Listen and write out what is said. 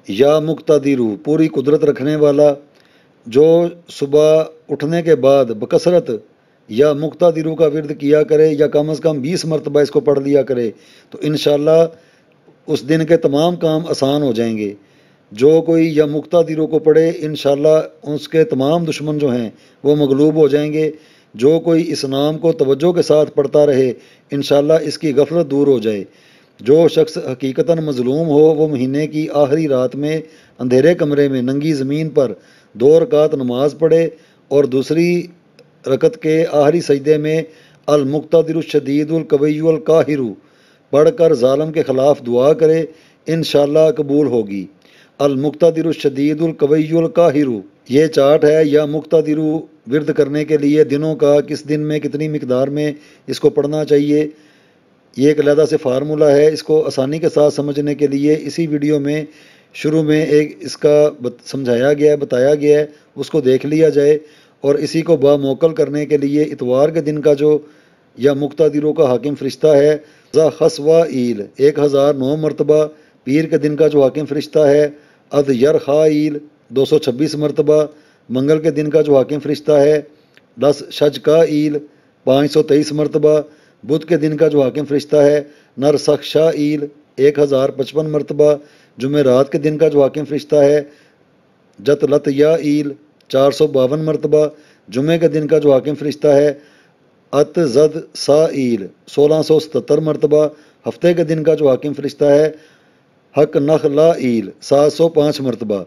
या मुक्तादिरू, पूरी कुदरत रखने वाला, जो सुबह उठने के बाद बकसरत या मुक्तादिरू का विर्द किया करे या कम से कम 20 मरतबा इसको पढ़ लिया करे तो इंशाल्लाह उस दिन के तमाम काम आसान हो जाएंगे। जो कोई या मुक्तादिरों को पढ़े इंशाल्लाह उसके तमाम दुश्मन जो हैं वो मगलूब हो जाएंगे। जो कोई इस नाम को तवज्जो के साथ पढ़ता रहे इंशाल्लाह इसकी गफलत दूर हो जाए। जो शख्स हकीकतन मजलूम हो वो महीने की आखिरी रात में अंधेरे कमरे में नंगी ज़मीन पर 2 रकात नमाज पढ़े और दूसरी रकत के आखिरी सजदे में अल मुक्तादिरु शदीदुल कवियुल काहिरु पढ़कर ज़ालिम के ख़िलाफ़ दुआ करे, इंशाअल्लाह कबूल होगी। अल मुक्तादिरु शदीदुल कवियुल काहिरु, ये चार्ट है या मुक्तादिरु विर्द करने के लिए दिनों का, किस दिन में कितनी मिकदार में इसको पढ़ना चाहिए। ये एक अलहदा से फार्मूला है। इसको आसानी के साथ समझने के लिए इसी वीडियो में शुरू में एक इसका समझाया गया है, बताया गया है, उसको देख लिया जाए। और इसी को बामौकल करने के लिए इतवार के दिन का जो या मुक्तादिरों का हाकिम फ़रिश्ता है खसवा ईल 1009 मरतबा, पीर के दिन का जो हाकिम फ़रिश्ता है अद यरखा ईल 226 मरतबा, मंगल के दिन का जो हाकिम फ़रिश्ता है दस शज का ईल 523 मरतबा, बुध के दिन का जो हाकिम फ़रिश्ता है नर सख्शा ईल 1055 मरतबा, जुमेरात के दिन का जो हाकिम फ़रिश्ता है जत लत या ईल 452 मरतबा, जुमे के दिन का जो हाकिम फ़रिश्ता है अत जद सा ईल 1677 मरतबा, हफ्ते के दिन का जो हाकिम फ़रिश्ता है हक नख ला ईल 705 मरतबा।